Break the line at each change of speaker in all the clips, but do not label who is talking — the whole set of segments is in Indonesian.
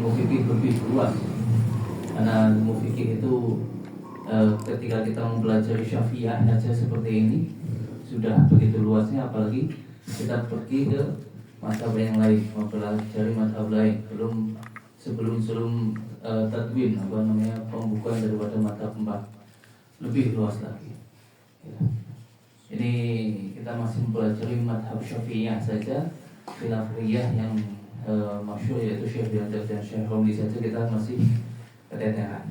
ilmu fikih lebih luas. Karena ilmu fikih itu ketika kita mempelajari Syafi'iyah saja seperti ini sudah begitu luasnya, apalagi kita pergi ke mazhab yang lain, mempelajari mazhab lain sebelum tadwin, pembukaan daripada mazhab 4 lebih luas lagi. Ya. Ini kita masih mempelajari mazhab Syafi'iyah saja, khilafiyah yang masyhur yaitu Syekh Biantep dan Syekh Romli saja kita masih keteteran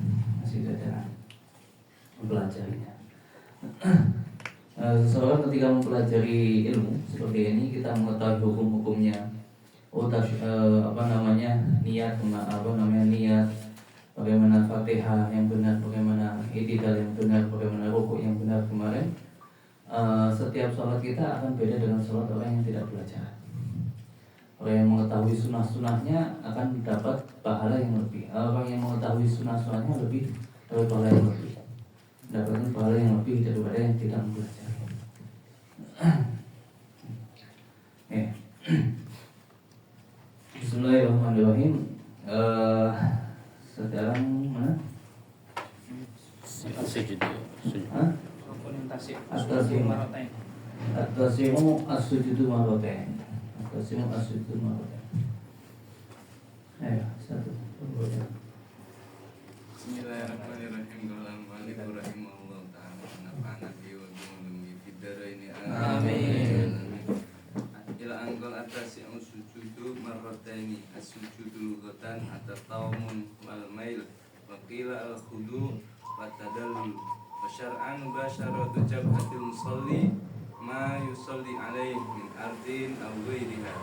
mempelajarinya. Seseorang ketika mempelajari ilmu seperti ini, kita mengetahui hukum-hukumnya. Niat, bagaimana Fatihah yang benar, bagaimana i'tidal yang benar, bagaimana rukuk yang benar kemarin. Setiap sholat kita akan beda dengan sholat orang yang tidak belajar. Orang yang mengetahui sunnah-sunnahnya akan dapat pahala yang lebih. Orang yang mengetahui sunnah-sunnahnya lebih dapat pahala yang lebih. Dapatkan pahala yang lebih daripada yang tidak belajar. Bismillahirrahmanirrahim. Sekarang mana?
Sujud.
At-tasimu as-sujudu marratain. Ayo, satu.
Bismillahirrahmanirrahim. Rahimahullah ta'ala nafa'ana bihi wa bihi fid dharaini.
Amin.
Ila anqal at-tasi'u sujudu marrataini. As-sujudu lughatan at-tawmun wal mail wa qila al-khudu wa tadallul. Wa syar'an basharatu jabhatil musalli ma yusalli alaihi min ardin aw ghairiha.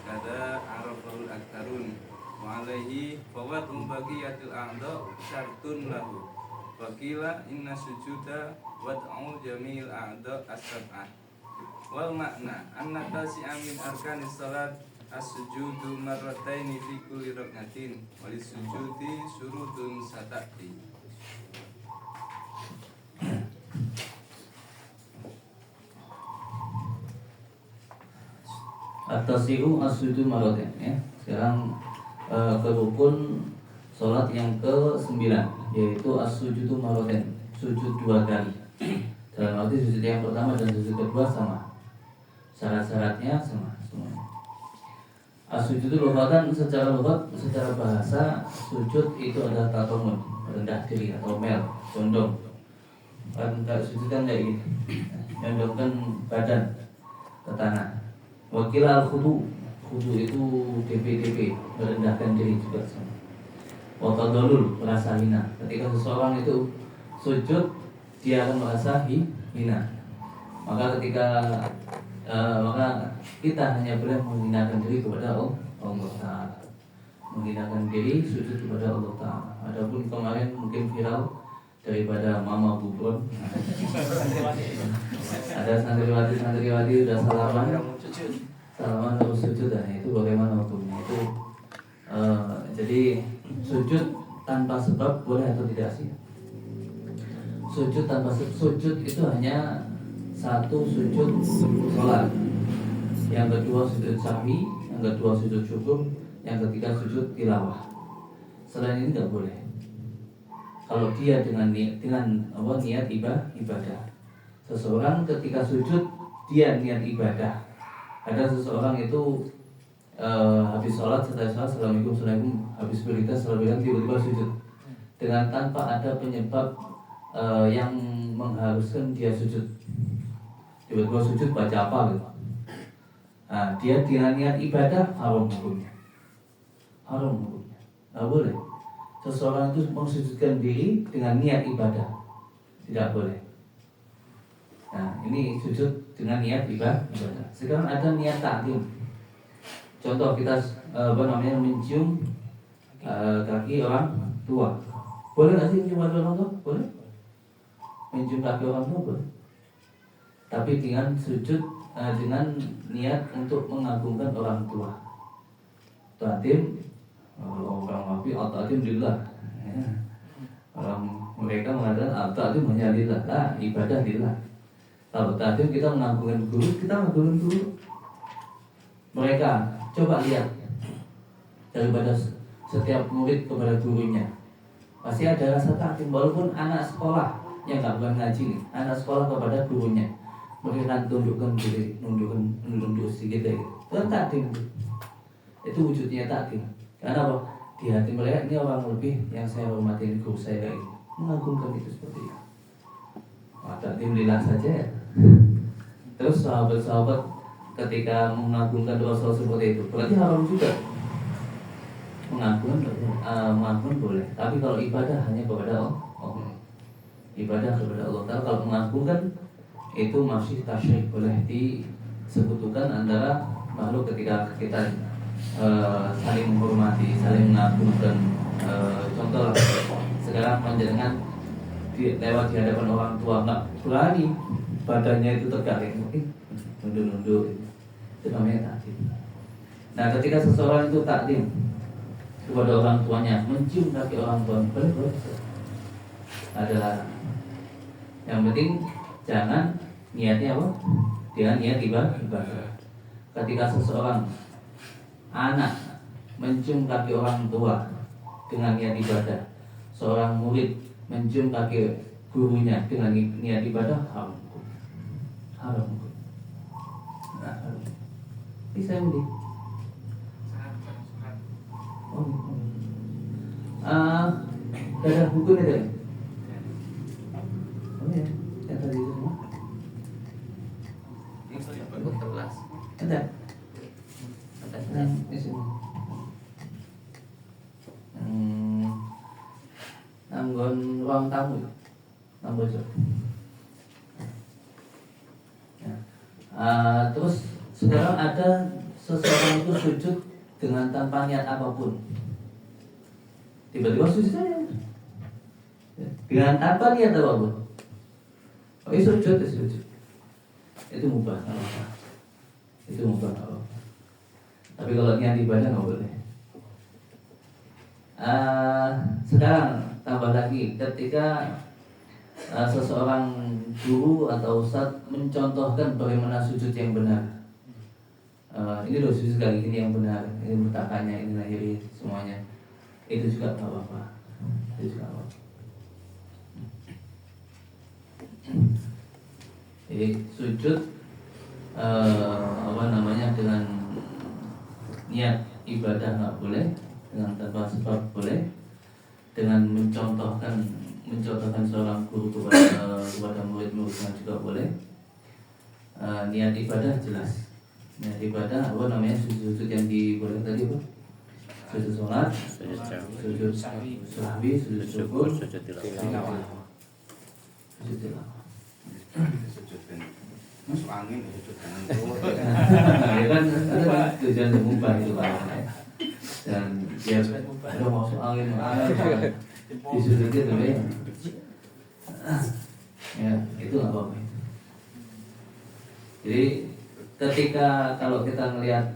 Kada araful aktarun wa alaihi fawatul baqiyatil a'dha syartun lahu. Wa qila inna sujuda wad'u jamil a'dha as-sab'ah. Wal makna anna tasi'a min arkanis salat as-sujudu marrataini fi kulli rak'atin wa lis-sujudi syurutun satati.
At-tasi'u as-sujudu marratain, ya. Sekarang ke rukun sholat yang ke-9, yaitu as-sujudu marratain, sujud 2 kali. Dalam arti sujud yang pertama dan sujud kedua sama, syarat-syaratnya sama semuanya. As-sujudu lughatan, secara bahasa, sujud itu adalah tatamun, rendah diri atau mel, condong. Kan sujud kan kayak gini, condongkan badan ke tanah. Wakil al-khudu itu DP, merendahkan diri juga sama. Watadolul, merasa hina. Ketika seseorang itu sujud, dia akan merasa hina. Maka kita hanya boleh menghinakan diri kepada Allah Ta'ala. Menghinakan diri sujud kepada Allah Ta'ala. Adapun kemarin mungkin viral daripada Mama Bubron. Ada santriwati udah salaman terus sujud, dan itu bagaimana hukumnya itu? Jadi sujud tanpa sebab boleh atau tidak sih? Sujud itu hanya satu sujud sholat, yang kedua sujud sahwi, yang kedua sujud syukur, yang ketiga sujud tilawah. Selain ini tidak boleh. Kalau dia dengan niat ibadah. Seseorang ketika sujud dia niat ibadah. Ada seseorang itu habis sholat, setelah sholat assalamualaikum, habis beritas tiba-tiba sujud dengan tanpa ada penyebab yang mengharuskan dia sujud. Tiba-tiba sujud baca apa gitu. Nah, dia dengan niat ibadah, haram hukumnya. Nggak boleh. Seseorang itu mensujudkan diri dengan niat ibadah, tidak boleh. Nah, ini sujud dengan niat ibadah. Sekarang ada niat ta'zim. Contoh kita mencium kaki orang tua. Boleh nggak sih mencium kaki orang tua? Boleh. Mencium kaki orang tua boleh. Tapi dengan sujud dengan niat untuk mengagungkan orang tua. Ta'zim, orang wafi al-ta'zim lillah. Orang mereka mengatakan al-ta'zim hanya lillah, lah ibadah lillah. Kalau ta'zim kita mengagungkan guru, Mereka coba lihat daripada setiap murid kepada gurunya. Pasti ada rasa takdim, walaupun anak sekolah yang nggak bukan ngaji nih, anak sekolah kepada gurunya, mereka tundukkan diri, nunduk sedikit gitu. Itu takdim, itu wujudnya takdim. Karena apa? Di hati mereka ini orang lebih yang saya hormati, ini guru saya kayak ini, mengagumkan itu seperti itu. Wah, takdim lillah saja ya. Terus sahabat-sahabat ketika mengagumkan Rasul seperti itu, berarti haram juga. Mengagum boleh, tapi kalau ibadah hanya kepada Allah. Ibadah kepada Allah. Kalau mengagumkan itu masih tasyrik, boleh disekutukan antara makhluk ketika kita saling menghormati, saling mengagumkan. Contoh sekarang panjenengan lewat di hadapan orang tua nggak berani, badannya itu tegak, mungkin nunduk-nunduk, itu namanya takdim. Nah, ketika seseorang itu takdim kepada orang tuanya, mencium kaki orang tua, boleh. Adalah yang penting jangan niatnya apa? Dia niat ibadah. Ketika seseorang anak mencium kaki orang tua dengan niat ibadah, seorang murid mencium kaki gurunya dengan niat ibadah, haram. Nah, haram. Bisa ini. Ada bukunya deh. Oh ya, yang tadi itu semua.
Ini kelas.
Ada. Yang di sini. Nanggon ruang tamu. Nanggon so. Ya. Terus sekarang ada seseorang itu sujud dengan tanpa niat apapun. Tiba-tiba sujud saja dengan tanpa niat apapun. Oh, itu sujud. Itu mubah, apa? Itu mubah, apa? Tapi kalau niat ibadah nggak boleh. Sekarang tambah lagi, ketika seseorang guru atau ustadz mencontohkan bagaimana sujud yang benar. Ini loh sujud kali ini yang benar, ini mutakannya, ini lahiri semuanya. Itu juga nggak apa-apa. Jadi sujud dengan niat ibadah nggak boleh, dengan tanpa sebab boleh, dengan mencontohkan seorang guru kepada murid-muridnya juga boleh. Niat ibadah jelas. Niat ibadah sujud yang diboleh tadi apa? Sujud sholat, sujud sahwi, sujud syukur, sujud tilawah.
Masuk angin sujud kanan tuh.
Ya kan tujuan mubah itu kan. Dan dia ada masuk angin, disujud itu ya itu nggak apa-apa. Jadi ketika kalau kita melihat,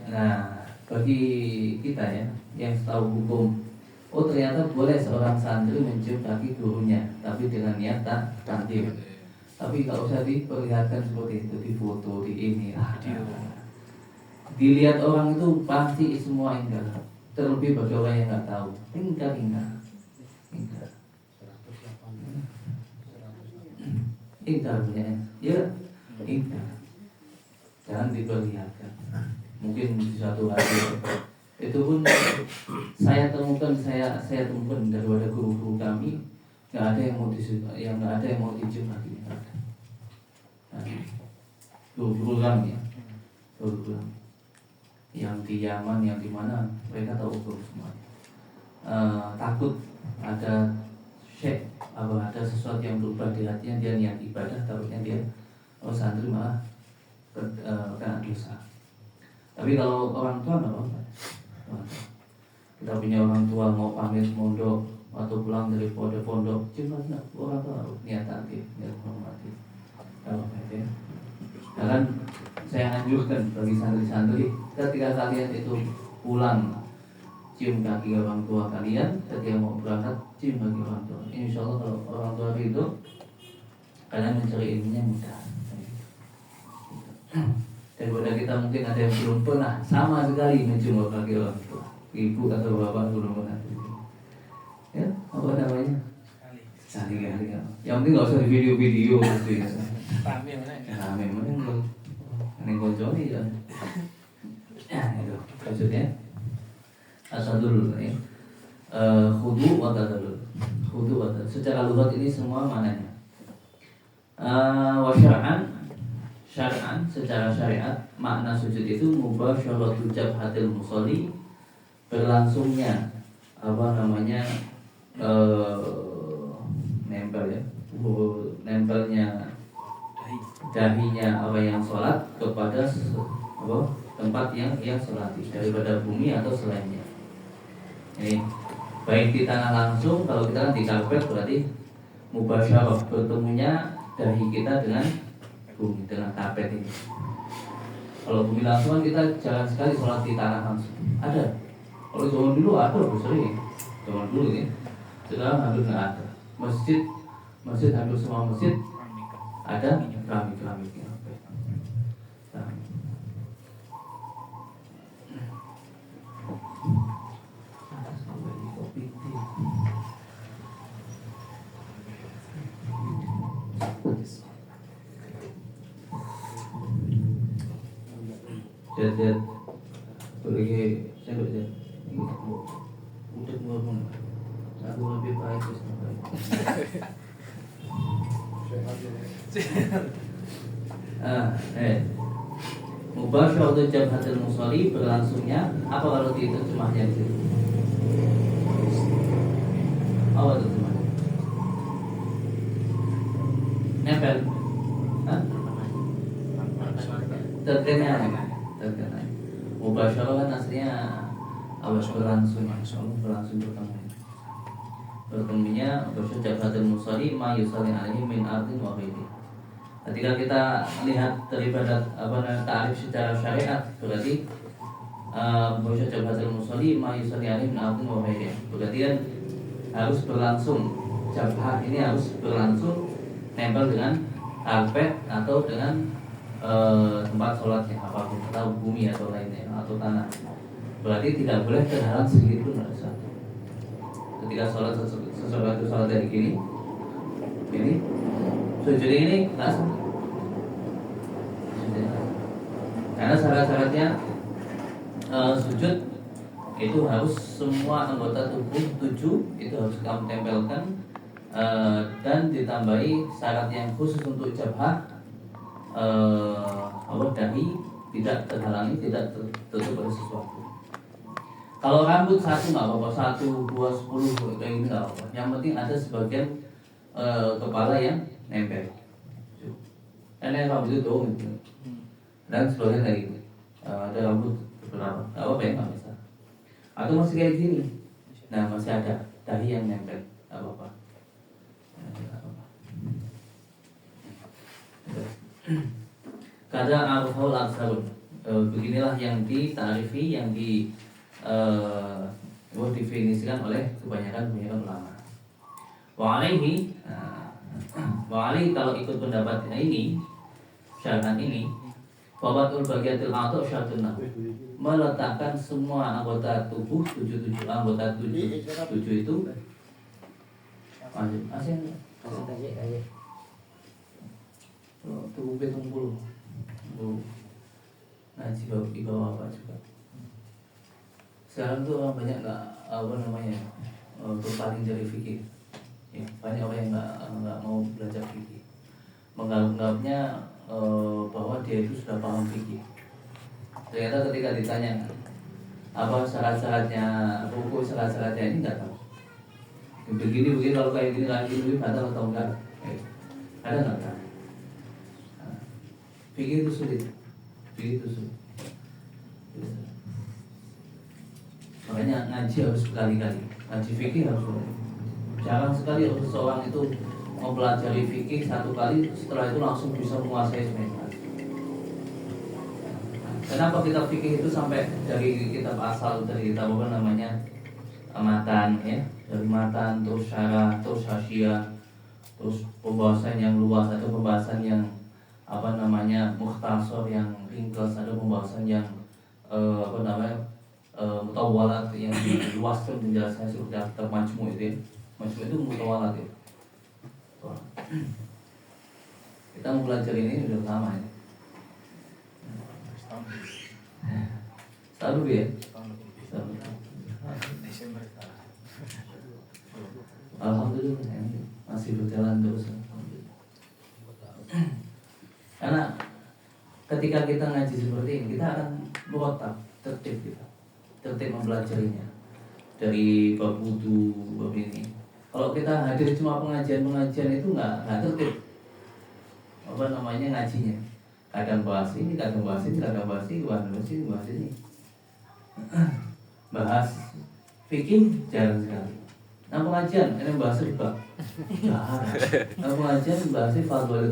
bagi kita ya yang tahu hukum, oh ternyata boleh seorang santri mencium kaki gurunya, tapi dengan niat takdim. Tapi kalau usah diperlihatkan seperti itu, di foto, di ini, dilihat orang itu pasti semua ingkar. Terlebih bagi orang yang nggak tahu, ingkar. Ingkar ya, ingkar. Jangan diperlihatkan. Mungkin di suatu hari itu pun saya temukan daripada guru-guru kami nggak ada yang mau dicium lagi. Guru-guru kami ya, guru yang di Yaman, yang di mana mereka tahu hukum semuanya. Takut ada syekh ada sesuatu yang berubah di hatinya, dia niat ibadah, takutnya dia santri malah kena dosa. Tapi kalau orang tua nggak apa-apa. Kita punya orang tua mau pamit mondok atau pulang dari pondok, cuma orang tua niat takdir, niat menghormati. Kalau ya. Kan saya anjurkan bagi santri-santri, ketika kalian itu pulang, cium kaki orang tua kalian. Ketika mau berangkat, cium kaki orang tua. Insya Allah kalau orang tua itu, kalian mencari ilmunya mudah. Daripada kita mungkin ada yang belum pernah sama sekali mencium kaki orang tua. ibu atau bapak belum pernah ya apa namanya sekali-kali ya. Yang penting nggak usah di video-video gitu ya.
Rame mana?
Ya rame mana ini konconi ya. Ya itu maksudnya asadul ya. Khudu wa tadallul. Khudu wa tadallul. Secara lughat ini semua mananya. Wa syar'an secara syariat makna sujud itu mubasyaratu jabhatil musolli, berlangsungnya apa namanya nempel ya, nempelnya dahinya apa yang sholat kepada apa tempat yang ia sholati daripada bumi atau selainnya. Ini baik di tanah langsung, kalau kita kan di karpet berarti mubasyarah, bertemunya dahi kita dengan bumi, dengan karpet ini. Kalau bumi langsung kan kita jarang sekali sholat di tanah langsung. Ada. Kalau zaman dulu ada lebih sering. Zaman dulu ya. Sekarang hampir nggak ada. Masjid hampir semua masjid ada keramik-keramiknya. Jad pergi saya udah ngomong aku lebih baik mubasyaratu jabhatil musolli, berlangsungnya apa kalau diterjemahnya itu? Apa terjemahnya? Nempel. Terkena. Mubasyarah kan aslinya awas berlangsung, berlangsung bertemunya mubasyarah jabhatil musolli ma yusalli alaihi min ardin wa ghairi. Ketika kita lihat daripada ta'rif secara syariat, berarti mubasyarah jabhatil musolli ma yusalli alaihi min ardin wa ghairi. Berarti kan harus berlangsung, jabhah ini harus berlangsung nempel dengan karpet atau dengan tempat sholatnya apapun, atau bumi atau lainnya atau tanah. Berarti tidak boleh terhalang sedikit pun pada saat ketika sholat sesuatu sholat dari gini, ini sujud ini langsung. Karena syarat-syaratnya sujud itu harus semua anggota tubuh 7 itu harus kamu tempelkan, dan ditambahi syarat yang khusus untuk jabhah, dahi tidak terhalangi, tidak tertutup oleh sesuatu. Kalau rambut satu nggak apa-apa, 1, 2, 10 kayak gini nggak apa-apa. Yang penting ada sebagian kepala yang nempel. Karena rambut itu doang gitu. Dan sebagian lagi ada rambut beberapa, nggak apa-apa ya, nggak bisa. Atau masih kayak gini, nah masih ada dahi yang nempel, nggak apa-apa. Kada arfaul aksarun, beginilah yang ditarifi, yang didefinisikan oleh kebanyakan ulama. Wa alaihi, kalau ikut pendapatnya ini, syarat ini, wabatul bagiatil a'dha syartun lahu, meletakkan semua anggota tubuh 7 anggota 7 itu asin tubuh betung bulu ngaji di bawah apa juga. Sekarang tuh orang banyak berpaling dari fikih. Ya, banyak orang yang nggak mau belajar fikih, menganggapnya bahwa dia itu sudah paham fikih. Ternyata ketika ditanya apa syarat-syaratnya, rukuk syarat-syaratnya, ini nggak tahu. Begini kalau kayak gini nggak tahu atau enggak? Ada nggak tahu? Fikih itu sulit. Makanya ngaji harus berkali-kali. Ngaji fikih harus berkali. Jarang sekali seseorang itu mempelajari fikih 1 kali, setelah itu langsung bisa menguasai semuanya. Kenapa kita fikih itu sampai dari kitab asal, dari kitab matan ya, dari matan terus syarah, terus hasyiah, terus pembahasan yang luas, ada pembahasan yang mukhtasar yang ringkas, ada pembahasan yang mutawalat yang diluaskan penjelasannya seperti kitab Majmu' itu ya. Majmu' itu mutawalat ya. Kita mempelajari ini udah lama ya. Setahun lebih ya? Setahun lebih. Alhamdulillah ya, masih berjalan terus. Karena ketika kita ngaji seperti ini, kita akan murattab, tertib kita, tertib mempelajarinya dari bab wudu, bab ini. Kalau kita hadir cuma pengajian itu nggak tertib. Apa namanya ngajinya? Kadang bahas ini, kadang bahas ini, kadang bahas ini, bahas ini. Bahas fikih jarang sekali. Nah pengajian ini bahas riba, jarang. Nah pengajian bahas fadhil,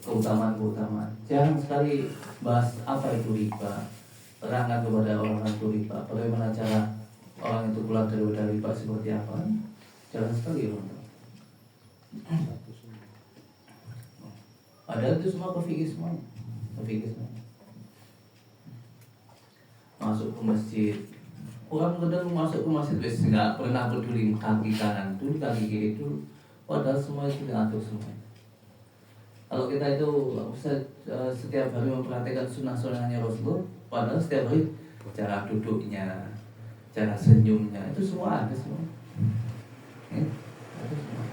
keutamaan. Jarang sekali bahas apa itu riba, terangkan kepada orang itu riba, bagaimana cara orang itu keluar dari riba seperti apa. Jarang sekali orang. Padahal itu semua kefikih semuanya. Masuk ke masjid, orang kadang masuk ke masjid wis nggak pernah peduli kaki kanan dulu, kaki kiri dulu. Padahal semua itu diatur semua. Kalau kita itu setiap hari memperhatikan sunnah-sunnahnya Rasulullah, padahal setiap hari cara duduknya, cara senyumnya itu semua ada semua. Ada semua.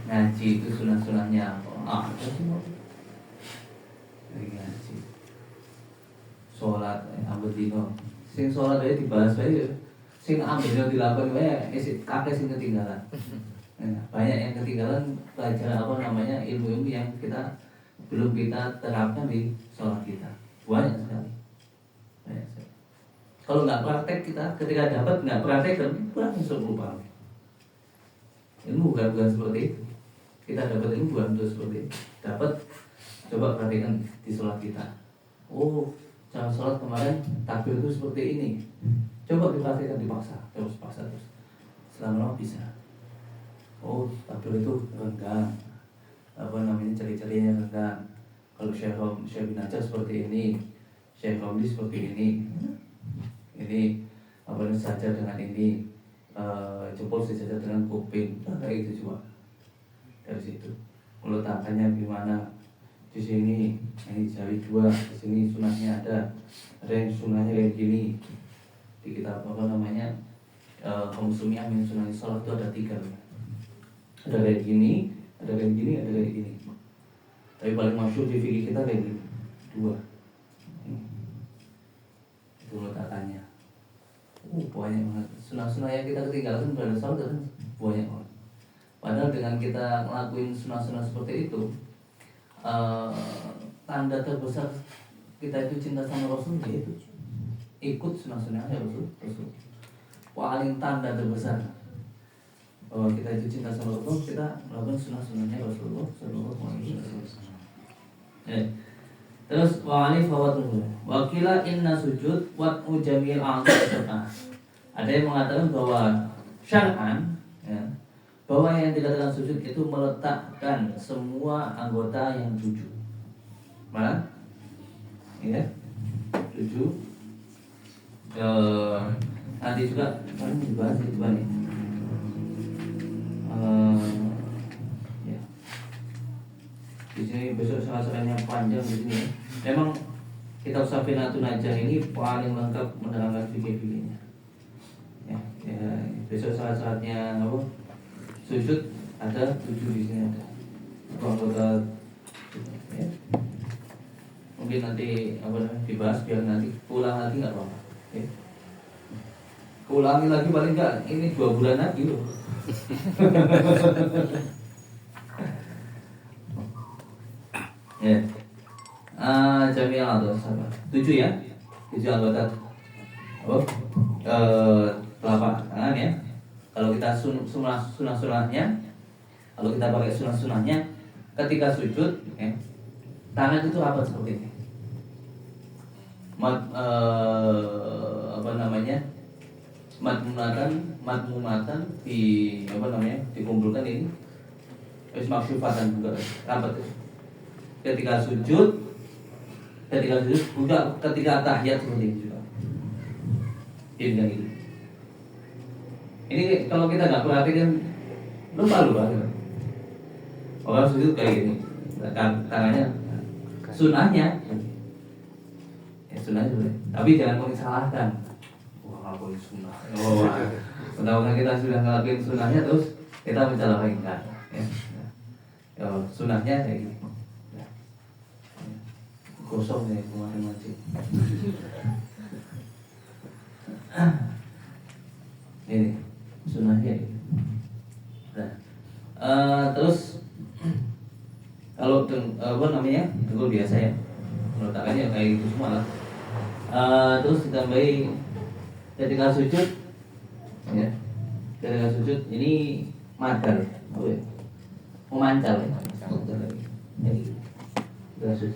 Ngaji itu sunnah-sunnahnya apa? Ada semua. Dari ngaji. Sholat ambil dino. Sing sholat aja dibahas aja. Sing ambil dilakukan aja. Kakek sing ketinggalan. Banyak yang ketinggalan pelajaran ilmu-ilmu yang belum kita terapkan di sholat kita. Banyak sekali. Kalau nggak praktek kita, ketika dapat nggak praktek kan kurang lupa. Ilmu bukan seperti itu. Kita dapat ilmu bukan seperti itu. Dapat, coba perhatikan di sholat kita. Oh, cara sholat kemarin takbir itu seperti ini. Coba diperhatikan, dipaksa terus. Selama-lama bisa. Oh, takbir itu renggang. Cari-carinya renggang. Kalau Syekh bin Hajar seperti ini, Syekh Romli seperti ini. Ini saja dengan ini, jempol sejajar dengan kuping. Kayak gitu cuma. Dari situ. Meletakkannya gimana? Di sini ini jari 2, di sini sunahnya ada yang sunahnya kayak gini. Di kitab Sumiyah min Sunan Shalah itu ada 3. Ada kayak gini, ada kayak gini, ada kayak gini. Tapi paling masyhur di fikih kita kayak gini, 2. Itu letakannya. Banyak banget. Sunah-sunah yang kita ketinggalan pada saat kan banyak banget. Padahal dengan kita ngelakuin sunah-sunah seperti itu, tanda terbesar kita itu cinta sama Rasul, yaitu ikut sunah-sunahnya Rasul. Paling tanda terbesar bahwa kita itu cinta sama Rasul, kita melakukan sunah-sunahnya Rasulullah Sallallahu Alaihi Wasallam. Terus wa'alif fawatul wakila inna sujud wat'u jamil a'la. Ada yang mengatakan bahwa syar'an ya, bahwa yang dikatakan sujud itu meletakkan semua anggota yang 7. Mana? Ya, 7. Nanti juga kan dibahas itu nih. Ya. Di sini besok salah-salahnya panjang di sini. Memang kitab Safinatun Najah ini paling lengkap menerangkan fikih-fikihnya. Ya, besok salah-salahnya apa? Sujud ada 7 di sini ada. Anggota ya. Mungkin nanti dibahas biar nanti pulang lagi nggak apa-apa. Ya. Ulangi lagi paling enggak ini 2 bulan lagi loh. Ya. Jami'ah atau sama 7 ya. 7 anggota. Oh. Telapak tangan ya. Kalau kita sunah-sunahnya, kalau kita pakai sunah-sunahnya, ketika sujud, ya, tangan itu rapat seperti ini. Madmumatan dikumpulkan ini. Terus maksyufatan juga rapat. Ketika sujud, ketika tahiyat seperti ini juga. Ini gitu. Ini kalau kita nggak perhatikan lupa. Orang sujud kayak gini, tangannya sunahnya, ya sunahnya boleh. Tapi jangan kau salahkan. Wah, nggak boleh sunah. Oh, mentang-mentang kita sudah ngelakuin sunahnya terus kita mencelakai enggak. Ya, sunahnya kayak gini. Kosong nih kemarin masjid. Ini sunahnya ini. Nah, terus kalau apa namanya dengkul biasa ya, meletakkannya kayak gitu semua lah. Terus ditambahi ketika sujud, ya, ketika sujud ini madal, memancal ya, ketika sujud.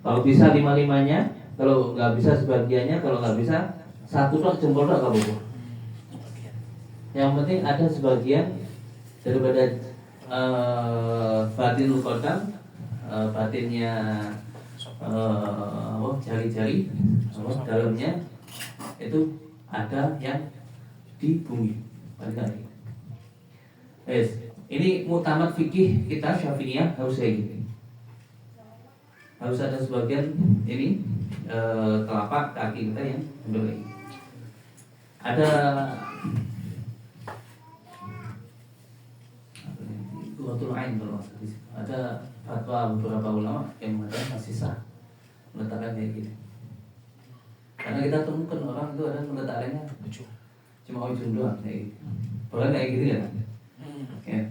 Kalau bisa 5-5-nya, kalau nggak bisa sebagiannya, kalau nggak bisa satu tok jempol tok nggak apa-apa. Yang penting ada sebagian daripada batin lukotan, batinnya jari-jari, dalamnya itu ada yang di bumi. Ini mutamat fikih kita Syafi'iyah harus kayak gini. Harus ada sebagian ini telapak kaki kita yang berbeda. Ada Qudratul Ain kalau ada fatwa beberapa ulama yang mengatakan masih sah meletakkan kayak gini. Karena kita temukan orang itu ada meletakkannya cuma ujung doang kayak gitu. Bahkan kayak gini kan. Ya.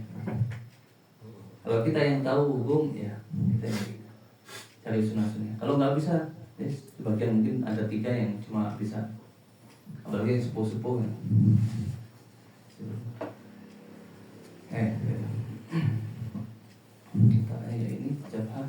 Kalau kita yang tahu hukum ya kita yang gitu. Cari sunah-sunahnya. Kalau nggak bisa, ya, sebagian mungkin ada 3 yang cuma bisa. Apalagi yang sepuh-sepuh kan. Kita ya ini jabah.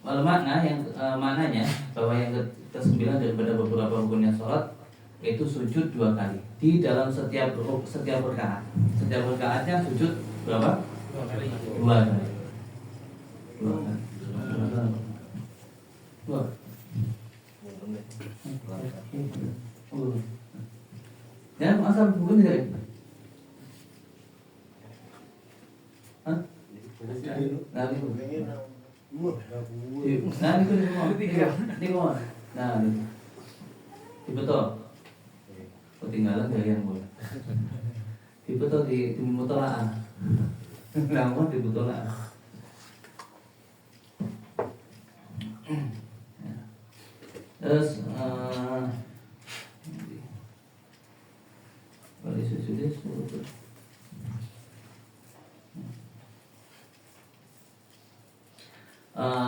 Makna yang maknanya bahwa yang ke-9 daripada beberapa rukunnya sholat itu sujud 2 kali di dalam setiap rakaat. Setiap rakaatnya sujud berapa? 2 kali. 2 kali. 2 kali. 2. Ya, asal bukan tidak. Hah? Nah, itu. Nah, itu di mana? Nah, itu betul. Ketinggalan dari yang boleh. Di betul di mutolaah. Nama di mutolaah. Terus balik sujudnya seluruh.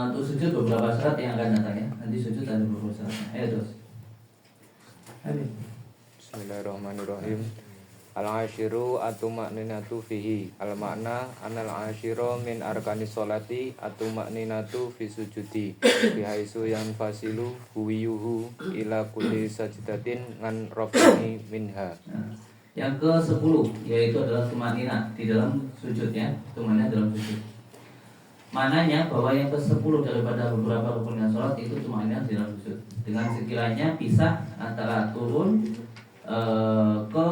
Untuk sujud beberapa syarat yang akan datang ya. Nanti sujud ada beberapa syarat. Ayo terus. Ayo.
Bismillahirrahmanirrahim. Al-asyiru atu-ma'ninatu fihi. Al-makna anal asyiru min arkanis sholati atu-ma'ninatu fi sujudi bihaisu yang fasilu huwiyuhu ila kulli sajdatin ngan rafani minha.
Yang ke-10 yaitu adalah tumanina di dalam sujudnya, tumanina dalam sujud. Mananya bahwa yang ke-10 daripada beberapa rukunnya sholat itu tumanina di dalam sujud. Dengan sekiranya pisah antara turun ke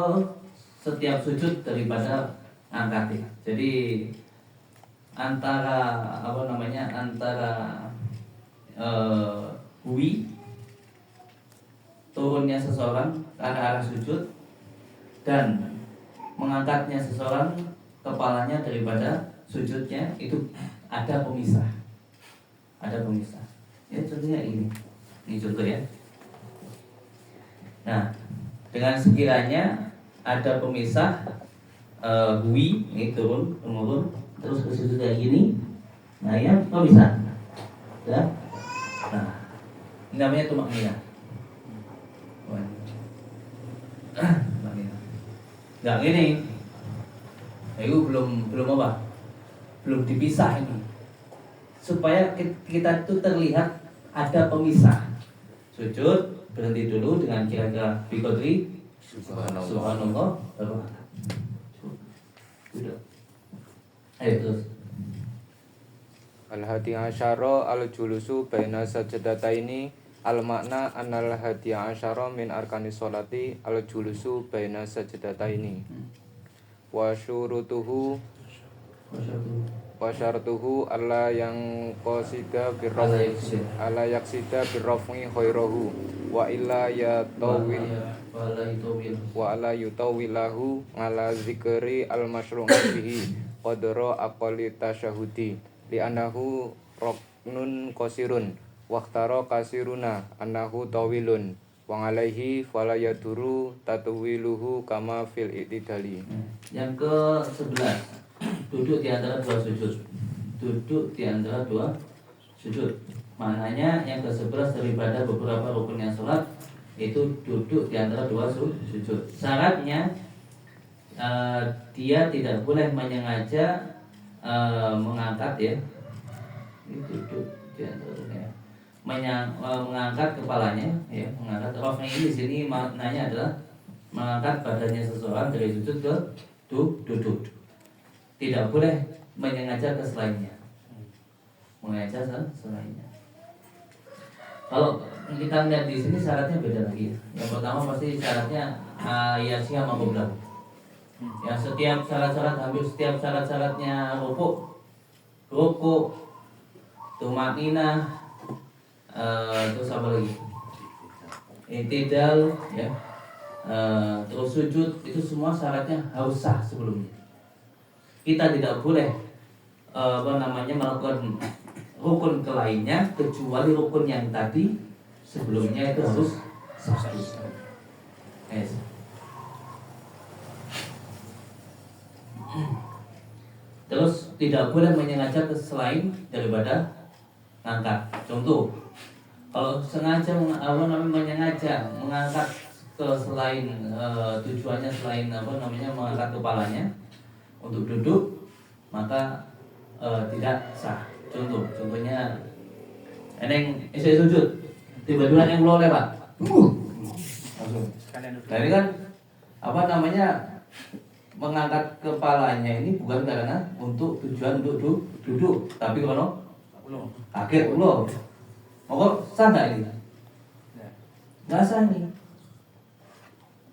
setiap sujud daripada angkatnya. Jadi antara hui turunnya seseorang ke arah sujud dan mengangkatnya seseorang kepalanya daripada sujudnya itu ada pemisah. Ada pemisah. Ya contohnya ini. Ini contoh ya. Nah, dengan sekiranya ada pemisah hui ini turun menurun terus ke sujud kayak gini, nah ya pemisah ya. Nah ini namanya tumaknina. Nggak gini, itu belum apa, belum dipisah ini supaya kita itu terlihat ada pemisah. Sujud berhenti dulu dengan kira-kira biqadri subhanallah. Sudah. Ayo terus.
Al-hadi asyara al-julusu baina sajadataini Al makna annal hadiya asyara min arkanis sholati al julusu baina sajdataini. Wa syurutuhu wa syartuhu alla yang qasida alla yaksida birraf'i khairahu wa illa ya tawil wa ala yutawilahu ala zikri al masyru'i bihi qadra aqalli tasyahudi li annahu ruknun qasirun waqtara kasiruna annahu tawilun wa alaihi fala yaduru tatwiluhu kama fil i'tidali.
Yang ke-11, duduk di antara dua sujud. Duduk di antara dua sujud. Maknanya yang ke-11 daripada beberapa rukunnya salat itu duduk di antara dua sujud. Syaratnya dia tidak boleh menyengaja mengangkat ya. Ini duduk di antara mengangkat kepalanya ya, mengangkat raf'i ini di sini maknanya adalah mengangkat badannya seseorang dari sujud ke duduk. Tidak boleh menyengaja ke selainnya. Menyengaja selainnya. Kalau kita lihat di sini syaratnya beda lagi ya. Yang pertama pasti syaratnya yasya maqblah. Ya setiap syarat-syarat hampir setiap syarat-syaratnya rukuk, tumanina, terus apa lagi? I'tidal ya. Terus sujud itu semua syaratnya harus sah sebelumnya. Kita tidak boleh melakukan rukun ke lainnya kecuali rukun yang tadi sebelumnya itu harus sah. Yes. Terus tidak boleh menyengaja ke selain daripada ngangkat. Contoh, kalau sengaja menyengaja mengangkat ke selain tujuannya selain mengangkat kepalanya untuk duduk, maka tidak sah. Contohnya eneng sujud tiba-tiba yang lo lewat langsung. Nah ini kan mengangkat kepalanya ini bukan karena untuk tujuan untuk duduk, tapi kalau kaget lo mau sah nggak ini? Nggak sah nih.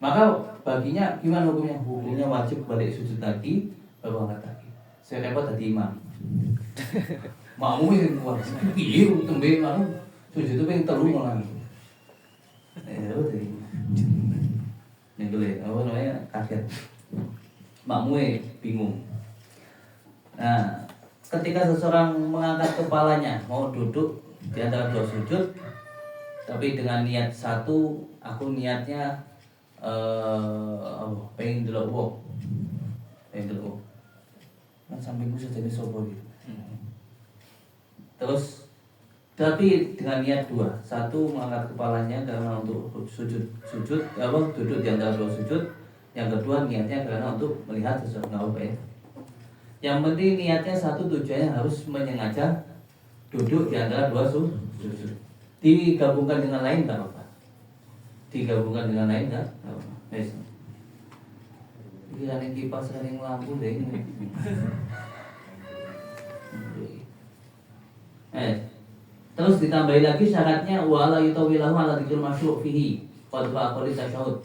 Maka baginya gimana hukumnya? Hukumnya wajib balik sujud lagi, baru angkat lagi. Saya repot tadi imam. Makmum yang kuat. Iya, tembe mana sujud itu pengen telu malah. Tadi. Yang boleh, kaget. Makmum bingung. Nah, ketika seseorang mengangkat kepalanya mau duduk di antara dua sujud, tapi dengan niat satu, aku niatnya pengen delok kan sampingku sejenis sopo gitu. Terus tapi dengan niat dua, satu mengangkat kepalanya karena untuk duduk di antara dua sujud, yang kedua niatnya karena untuk melihat sesuatu apa ya. Yang penting niatnya satu, tujuannya harus menyengaja duduk di antara dua sujud. Digabungkan dengan lain nggak apa-apa. Digabungkan dengan lain nggak apa-apa. Ini yang kipas yang lampu deh. Terus ditambahi lagi syaratnya wala yutawilahu ala dzikril masyru' fihi qadra aqalli tasyahud.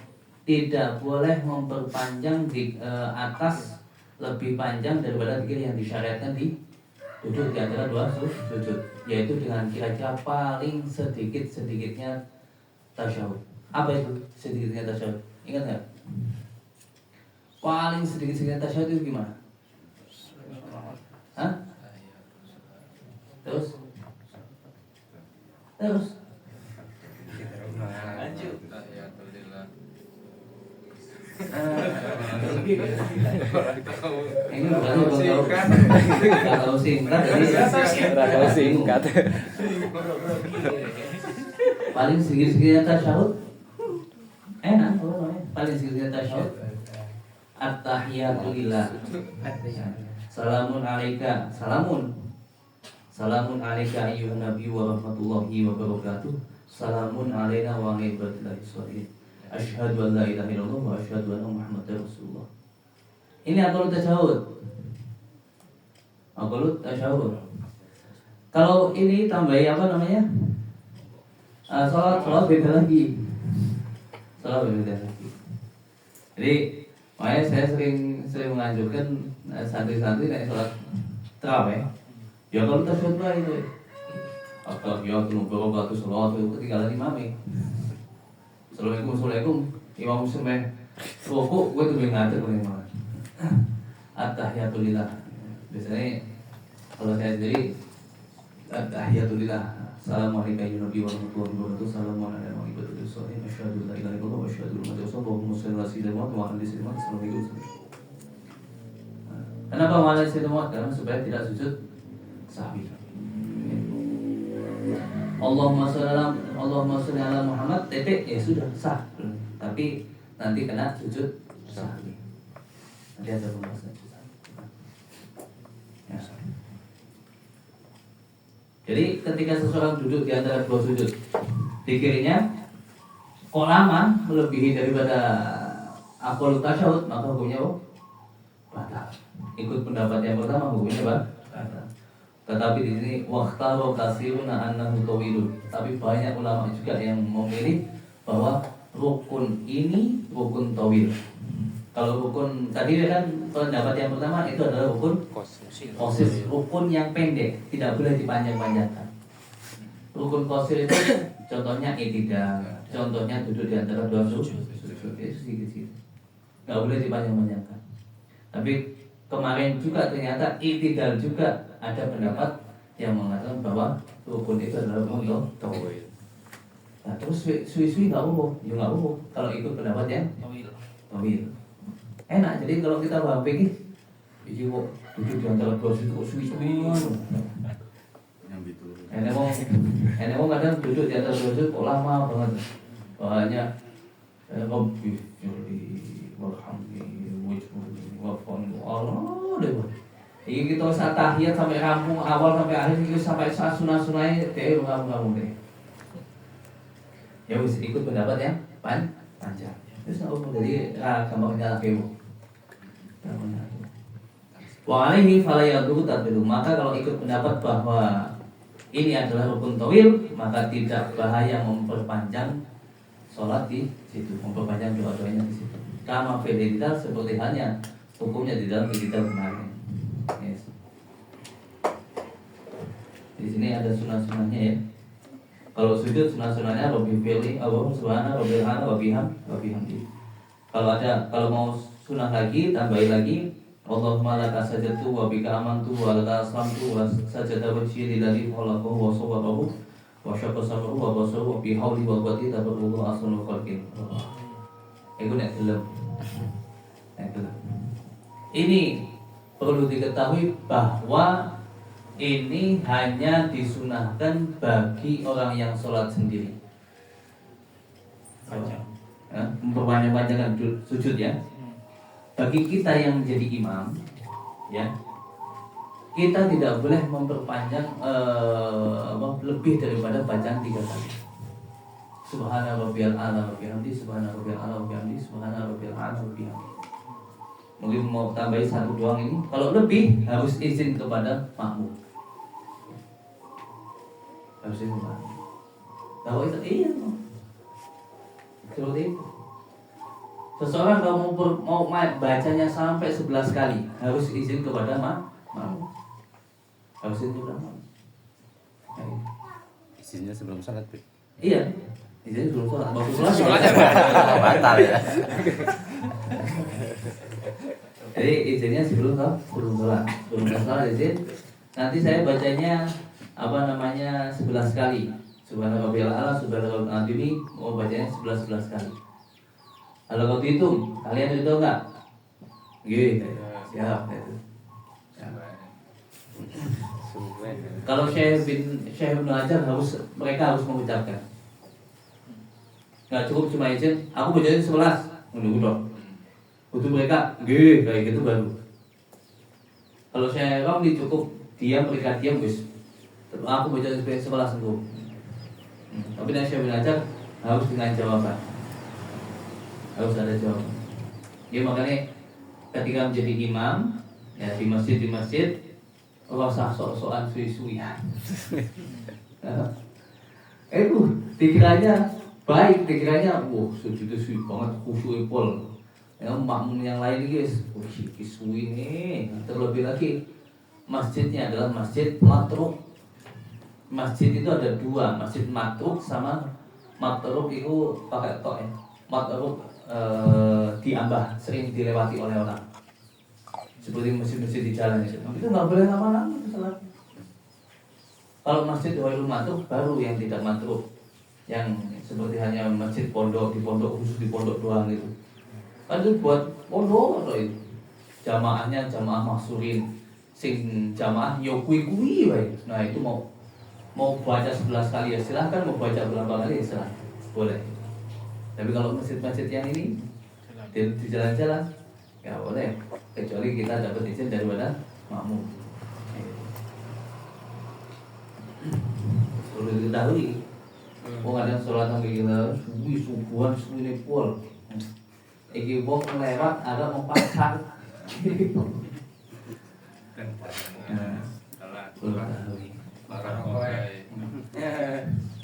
Tidak boleh memperpanjang di atas lebih panjang daripada zikir yang disyariatkan di duduk di antara dua sujud, yaitu dengan kira-kira paling sedikit-sedikitnya tasyahud. Apa itu sedikitnya tasyahud? Ingat nggak? Paling sedikit-sedikitnya tasyahud itu gimana? Hah? Terus? Ini kalau singkat. Paling sedikit-sedikitnya tasyahud. Enak, paling sedikitnya tasyahud. At-tahiyatu lillah. Salamun alaika. Salamun alaika ayyuhan nabi wa rahmatullahi wa barakatuh. Salamun alaina wa ala ibadillahi sholihin. Asyhadu an la ilaha illallah wa asyhadu anna Muhammadar Rasulullah. Ini aqallut tasyahud. Kalau ini tambahi Sholat beda lagi. Sholat beda lagi. Jadi makanya saya sering menganjurkan santri-santri naik sholat tarawih. Ya kalau tasyahud lah itu. Atau ya kalau batu sholat itu ketinggalan imamnya. Assalamualaikum, imam sampai rokok, gue tuh ngatur bagaimana. At-tahiyatulillah. Biasanya kalau saya sendiri at-tahiyatulillah. Assalamualaikum warahmatullahi wabarakatuh. Assalamualaikum warahmatullahi wabarakatuh. Masyhadu la ilaha illallah wa asyhadu anna Muhammadan rasulullah wa ala alihi wasallam. Kenapa wala sidamut? Karena supaya tidak sujud sahwi. Allahumma sholli ala Muhammad, titik, ya sudah sah. Tapi nanti kena sujud sahwi. Nanti ada pembahasan sujud sahwi. Ya. Jadi ketika seseorang duduk di antara dua sujud, dikiranya kok lama melebihi daripada aqallut tasyahud, maka hukumnya batal. Ikut pendapat yang pertama hukumnya batal. Tetapi di sini waqtaru kasiruna annahu tawilun. Tapi banyak ulama juga yang memilih bahwa rukun ini rukun tawil. Kalau rukun tadi kan pendapat yang pertama itu adalah rukun qasir, rukun yang pendek, tidak boleh dipanjang-panjangkan. Rukun qasir itu contohnya i'tidal, contohnya duduk di antara dua sujud, itu sedikit-sedikit. Enggak boleh dipanjang-panjangkan. Tapi kemarin juga ternyata i'tidal juga ada pendapat yang mengatakan bahwa rukun itu adalah rukun tawil. Nah, terus suwi-suwi enggak ya enggak kalau ikut pendapat yang tawil. Enak, jadi kalau kita bahas fikih, iki kok duduk di antara dua sujud kok suwi-suwi ngono. Enak mau kadang duduk di antara dua sujud kok lama banget. Bahanya Rabbi juli warhamni wajhuni wafani Allah deh. Ini kita saat tahiyat sampai rampung awal sampai akhir, itu sampai sunah-sunahnya deh kamu deh. Ya wis ikut pendapat yang panjang. Terus aku jadi gampangnya lagi bu. Wa alaihi fala yadru tadbiru. Maka kalau ikut pendapat bahwa ini adalah rukun tawil, maka tidak bahaya memperpanjang sholat di situ, memperpanjang doa-doanya di situ. Kama fil seperti halnya hukumnya di dalam i'tidal kemarin. Yes. Di sini ada sunah-sunahnya ya. Kalau sujud sunah-sunahnya Rabbi fi'li Allah subhanahu wa ta'ala wa bihamdi. Kalau mau sunah lagi, tambahin lagi Allahumma laka sajadtu wa bika amantu wa laka aslamtu wa sajada wajhi lillazi khalaqahu wa sawwarahu wa syaqqa sam'ahu wa basaruhu wa bi hauli wa quwwati tabarruhu ahsanul khalqin. Itu nek gelem. Ini perlu diketahui bahwa ini hanya disunahkan bagi orang yang sholat sendiri. Memperpanjang-panjangkan sujud ya. Bagi kita yang menjadi imam, ya, kita tidak boleh memperpanjang lebih daripada bacaan 3 kali. Subhana rabbiyal a'la wa bihamdi, subhana rabbiyal a'la wa bihamdi, subhana rabbiyal a'la wa bihamdi. Mungkin mau tambahin 1 doang ini. Kalau lebih harus izin kepada makmum. Harus izin kepada makmum. Tahu itu iya. Seperti itu. Seseorang kalau mau bacanya sampai 11 kali harus izin kepada makmum. Harus izin kepada makmum.
Izinnya sebelum sholat.
Iya. Izin sebelum sholat. Waktu
sholat batal ya.
Jadi izinnya sebelum sholat. Sebelum sholat izin. Nanti saya bacanya 11 kali. Subhanallah rabbil a'la, subhanallah azim, mau bacanya 11 kali. Kalau kau hitung, kalian itu enggak? Gitu. Siap itu. Kalau Syekh bin Hajar mereka harus mengucapkan. Enggak cukup cuma izin, aku bacanya 11. Menunggu dong. Untuk mereka, kayak gitu baru. Kalau Syekh Romli cukup diam, mereka diam guys. Aku bacanya 11 untuk. Tapi yang Syekh bin Hajar harus dengan jawaban. Harus ada jawaban. Ya makanya ketika menjadi imam ya di masjid Allah sah sok-sokan suwi-suwian. Itu dikiranya baik, dikiranya wah sujudnya suwi banget, khusyuk pol. Ya makmum yang lain guys, suwi nih. Terlebih lagi masjidnya adalah masjid matruk. Masjid itu ada dua, masjid matruk sama matruk itu pakai tok ya. Matruk diambah, sering dilewati oleh orang. Seperti masjid-masjid di jalan itu nggak boleh lama-lama salat. Kalau masjid Ghairul Matruk baru yang tidak matruk, yang seperti hanya masjid pondok di pondok khusus di pondok doang gitu. Kan itu buat pondok loh itu. Jamaahnya jamaah maksurin, sing jamaah yo kui wae. Nah itu mau baca 11 kali ya silahkan, mau baca berapa kali ya silahkan, boleh. Tapi kalau masjid-masjid yang ini di jalan-jalan ya boleh, kecuali kita dapat izin daripada makmum. Perlu diketahui, ada sholat sampai gila, subuhan ini pol. Iki wong lewat ada mau pasar.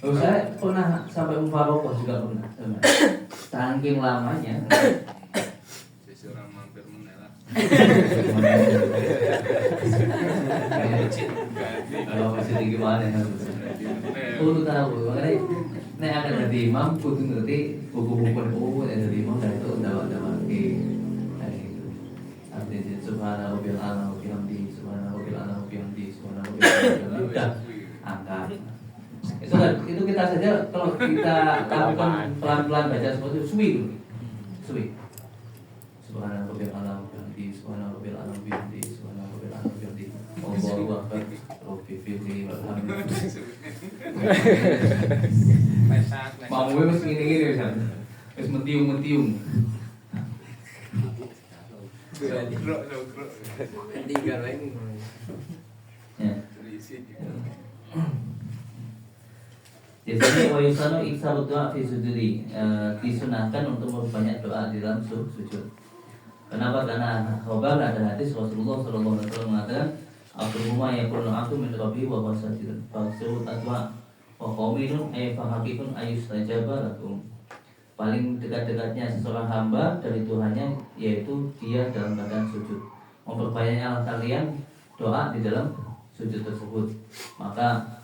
Saya pernah sampai mufarokoh juga pernah. Saking lamanya.
Seseorang mampir menela.
Kalau masih tinggi mana ya? Kudu tahu, makanya nek ada jadi imam kudu ngerti buku-buku yang dari imam dan itu dapat di artinya subhanahu bil ala wa bihamdi subhanahu bil ala wa bihamdi subhanahu bil ala wa bihamdi udah angkat. Itu kita saja kalau kita lakukan pelan-pelan baca seperti itu suwi. Subhanahu bil ala wa bihamdi subhanahu bil ala wa bihamdi subhanahu bil ala wa bihamdi. Allahu akbar. Rabbi firli walhamdulillah. Mau wis ngene-ngene kan. Wis mentiung-mentiung.
Tinggal lagi.
Ya. Jadi wayusanu iksaru doa fi sujudi, disunahkan untuk memperbanyak doa di dalam sujud. Kenapa? Karena khabar ada hadis Rasulullah sallallahu alaihi wasallam mengatakan Al-Qur'an yaqulu aku min rabbi wa huwa sajidun fa'suru tatwa wa qawminun ay fahaqikun ayustajaba lakum. Paling dekat-dekatnya seseorang hamba dari Tuhannya yaitu dia dalam keadaan sujud. Memperbanyaklah kalian doa di dalam sujud tersebut. Maka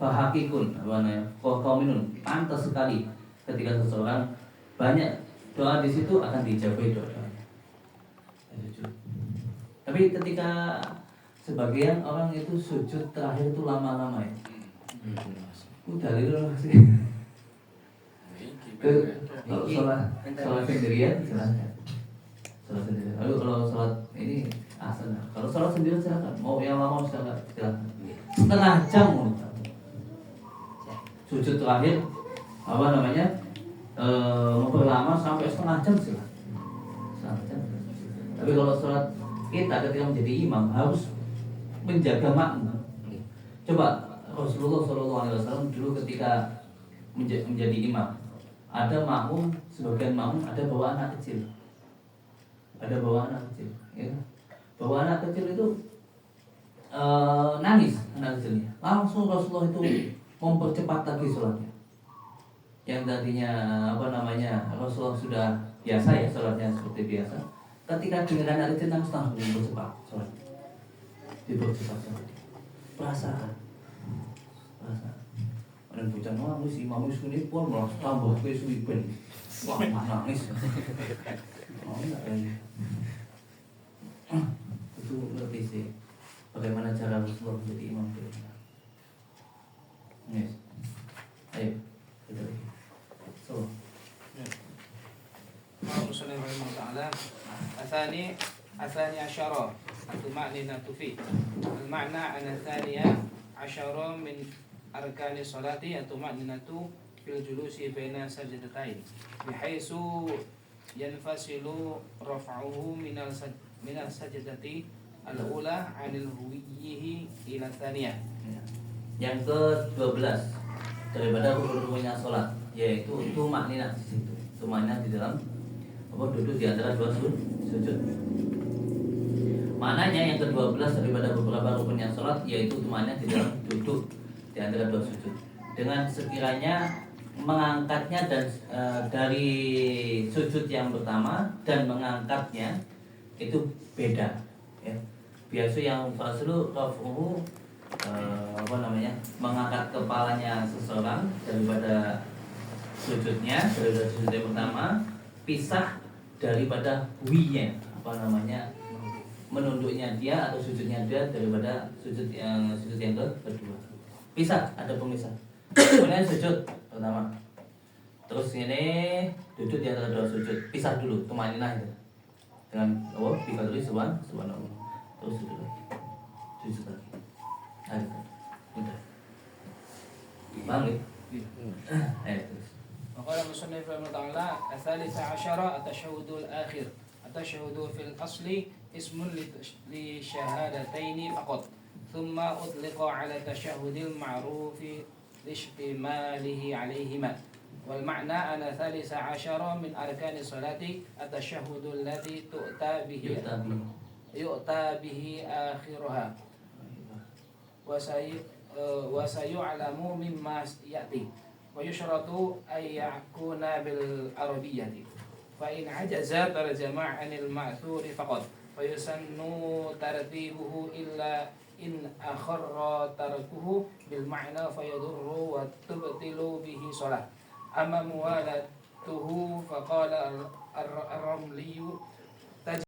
fahaqikun wa qawminun pantas sekali ketika seseorang banyak doa di situ akan dijabai doa. Tapi ketika sebagian orang itu sujud terakhir itu lama-lama ya. Udah lihat sih. Kalau sholat sendirian silakan. Sholat sendirian. Lalu kalau sholat ini asal. Kalau sholat sendirian silakan. Mau yang lama silakan. Setengah jam sujud terakhir memperlama sampai setengah jam silakan. Tapi kalau sholat kita ketika menjadi imam harus menjaga makmum. Coba Rasulullah SAW dulu ketika menjadi imam, ada makmum, sebagian makmum ada bawa anak kecil, ya. Bawa anak kecil itu nangis anak kecilnya. Langsung Rasulullah itu mempercepat lagi sholatnya. Yang tadinya Rasulullah sudah biasa ya sholatnya seperti biasa. Ketika dengan anak kecil nangis langsung dipercepat sholat. Perasaan. Dan bocah nangis, imam ini pun malah tambah kesulitan. Wah, nangis. Itu ngerti sih bagaimana cara Rasulullah menjadi imam kita. Yes. Ayo, kita lagi. So.
Muslim rahimahullah الثاني عشر الطمأنينة فيه المعنى أن الثانية عشر من أركان الصلاة الطمأنينة في الجلوس بين سجدتين بحيث ينفصل رفعه من السجدة الأولى عن الهويه إلى الثانية.
Yang ke-12 daripada rukun-rukunnya sholat, yaitu tumakninah di situ. Tumakninah di dalam duduk di antara dua sujud. Maknanya yang ke-12 daripada beberapa rukunnya sholat, yaitu tumakninah di dalam duduk di antara dua sujud. dengan sekiranya mengangkatnya dan dari sujud yang pertama dan mengangkatnya itu beda ya. Biasa yang faslu rafuhu mengangkat kepalanya seseorang daripada sujudnya, daripada sujud yang pertama, pisah daripada winya menunduknya dia atau sujudnya dia daripada sujud yang kedua. Pisah, ada pemisah. Kemudian sujud pertama. Terus ini duduk di antara dua sujud. Pisah dulu, tumaninah itu. Dengan bikadri subhanallah. Terus sujud lagi. Sujud lagi. Ada. Udah. Paham ya? Ayo terus.
وقال المصنف رحمه الله تعالى الثالث عشر التشهد الآخر. التشهد في الأصل اسم لشهادتين فقط ثم أطلق على التشهد المعروف لاشتماله عليهما والمعنى أن الثالث عشر من أركان الصلاة التشهد الذي يؤتى به آخرها وسيعلم مما يأتي ويشرط أن يكون بالعربية فإن عجز ترجم عن المأثور فقط فيسن ترتيبه إلا إن أخر تركه بالمعنى فيضر وتبطل به صلاة أما موالته فقال الرملي